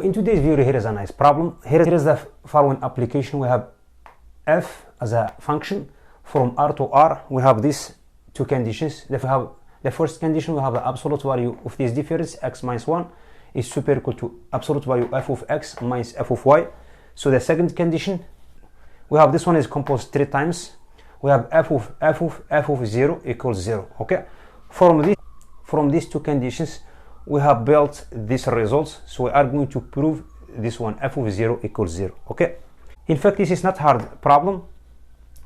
in today's video, here is a nice problem. Here is the following application. We have f as a function from r to r. We have these two conditions. If we have the first condition, we have the absolute value of this difference, x minus 1 is super equal to absolute value f of x minus f of y. So the second condition, we have this one is composed 3 times. We have f of 0 equals 0. Okay, from these two conditions we have built these results. So we are going to prove this one, f of 0 equals 0. Okay, in fact this is not hard problem,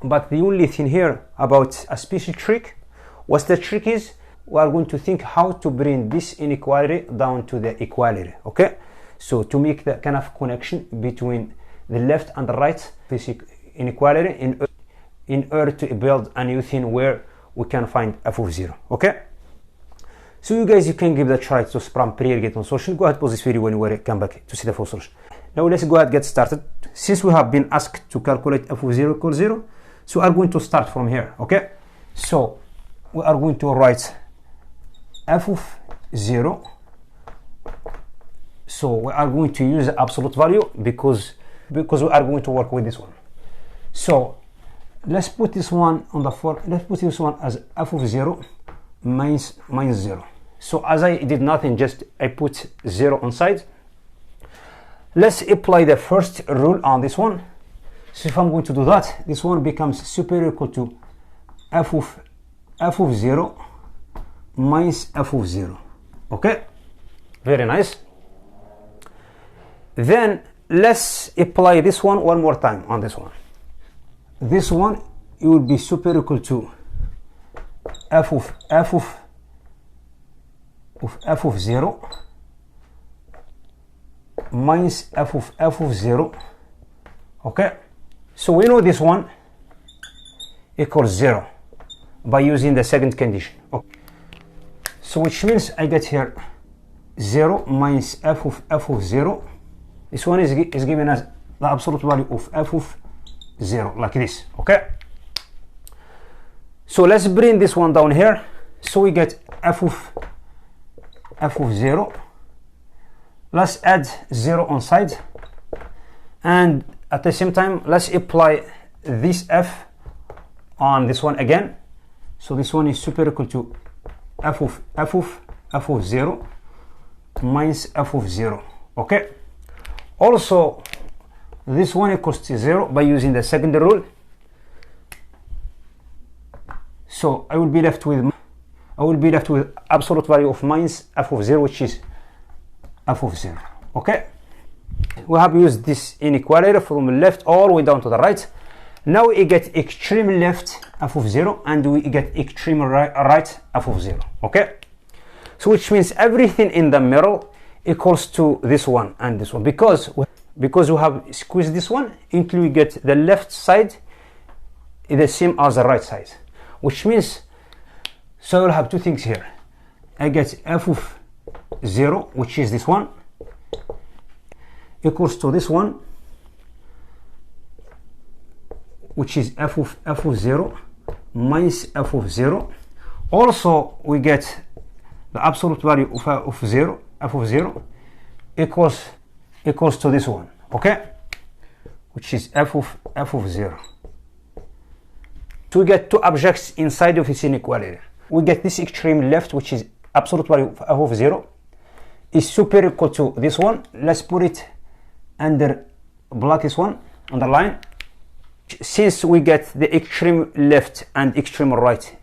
but the only thing here about a special trick, what the trick is, we are going to think how to bring this inequality down to the equality. Okay, so to make the kind of connection between the left and the right basic inequality in order to build a new thing where we can find f of 0. Okay, so you guys, you can give that a try to spam prayer get on solution. Go ahead, pause this video when you come back to see the full solution. Now let's go ahead get started. Since we have been asked to calculate f of 0 equals 0, so we are going to start from here. Okay, so we are going to write f of 0. So we are going to use the absolute value because we are going to work with this one. So let's put this one on the floor. Let's put this one as f of 0 minus 0. So as I did nothing, just I put 0 on side. Let's apply the first rule on this one. So if I'm going to do that, this one becomes super equal to f of 0 minus f of 0. Okay, very nice. Then let's apply this one more time on this one. This one, it will be super equal to f of 0 minus f of 0. Okay, so we know this one equals 0 by using the second condition. Okay, so which means I get here 0 minus f of 0. This one is giving us the absolute value of f of 0 like this. Okay, so let's bring this one down here. So we get f of 0. Let's add 0 on side, and at the same time let's apply this f on this one again. So this one is super equal to f of 0 minus f of 0. Okay, also this one equals to 0 by using the second rule. So I will be left with absolute value of minus f of 0, which is f of 0. Okay, we have used this inequality from left all the way down to the right. Now we get extreme left f of 0 and we get extreme right f of 0. Okay, so which means everything in the middle equals to this one and this one, because we have squeezed this one until we get the left side is the same as the right side, which means, so we'll have two things here. I get f of 0, which is this one, equals to this one, which is f of 0 minus f of 0. Also we get the absolute value of 0, f of 0 equals to this one. Okay, which is f of 0. So we get two objects inside of this inequality. We get this extreme left, which is absolute value of f of 0 is super equal to this one. Let's put it under block this one on the line. Since we get the extreme left and extreme right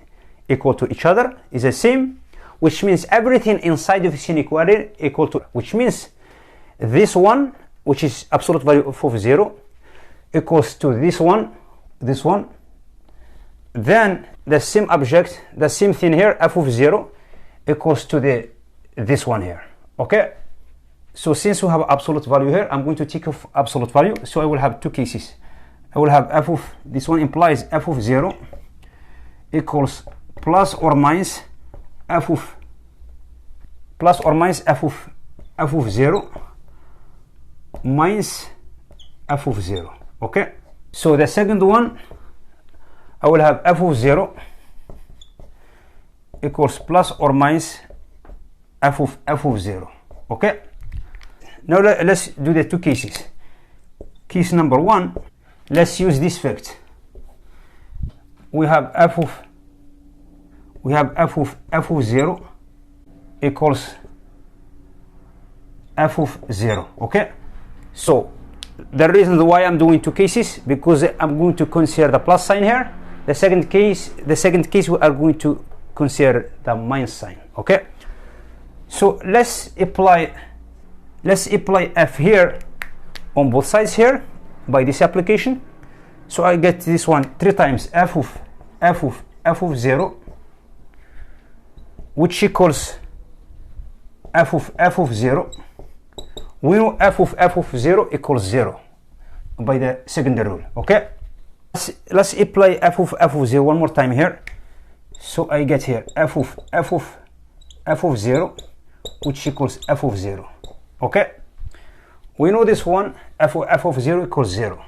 equal to each other is the same, which means everything inside of this inequality equal to, which means this one, which is absolute value of 0, equals to this one. Then the same object, the same thing here, f of 0 equals to this one here. Okay, so since we have absolute value here, I'm going to take off absolute value, so I will have two cases. I will have f of, this one implies f of 0 equals plus or minus f of 0 minus f of 0. Okay, so the second one, I will have f of 0 equals plus or minus f of 0. Okay, Now let's do the two cases. Case number one, let's use this fact. We have f of 0 equals f of 0. Okay, so the reason why I'm doing two cases, because I'm going to consider the plus sign here. The second case we are going to consider the minus sign. Okay, so let's apply f here on both sides here by this application. So I get this one 3 times f of 0, which equals f of 0. We know f of 0 equals 0 by the second rule. Okay, let's apply f of 0 one more time here. So I get here f of 0, which equals f of 0. Okay, we know this one, f of 0 equals 0.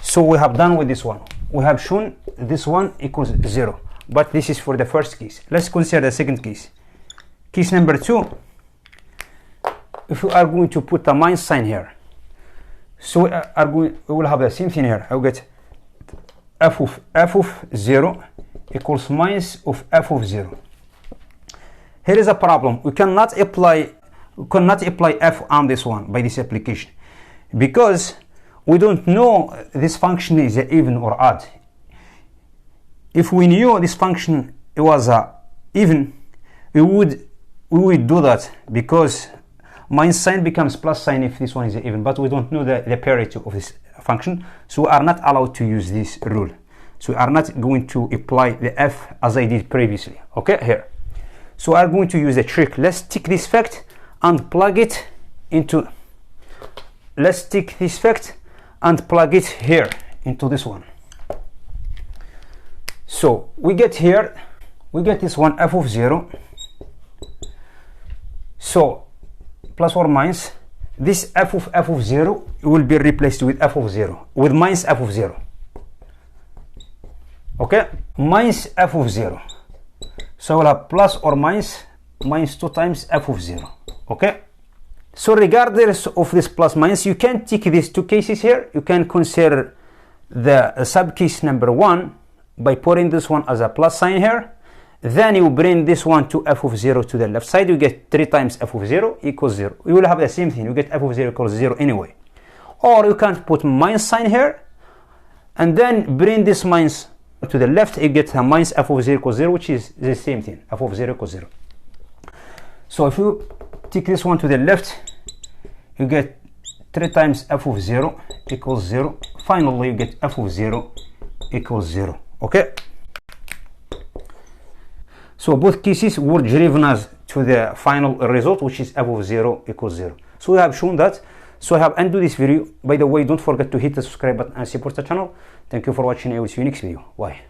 So we have done with this one. We have shown this one equals 0. But this is for the first case. Let's consider the second case. Case number 2. If we are going to put a minus sign here, so we will have the same thing here. I will get f of 0 equals minus of f of 0. Here is a problem. We cannot apply f on this one by this application, because we don't know this function is even or odd. If we knew this function was even, we would do that, because minus sign becomes plus sign if this one is even, but we don't know the parity of this function, so we are not allowed to use this rule. So we are not going to apply the f as I did previously. Okay, here. So we are going to use a trick. Let's take this fact and plug it into, let's take this fact and plug it here into this one. So we get here, we get this one f of 0. So plus or minus, this f of 0 will be replaced with f of 0, with minus f of 0. Okay, minus f of 0. So we'll have plus or minus 2 times f of 0. Okay, so regardless of this plus minus, you can take these two cases here. You can consider the sub case number 1 by putting this one as a plus sign here. Then you bring this one to f of 0 to the left side. You get 3 times f of 0 equals 0. You will have the same thing. You get f of 0 equals 0 anyway. Or you can put minus sign here and then bring this minus to the left. You get a minus f of 0 equals 0, which is the same thing. F of 0 equals 0. So if you take this one to the left, you get 3 times f of 0 equals 0. Finally, you get f of 0 equals 0. Okay, so both cases were driven us to the final result, which is f of 0 equals 0. So we have shown that. So I have ended this video. By the way, don't forget to hit the subscribe button and support the channel. Thank you for watching. I will see you next video. Bye.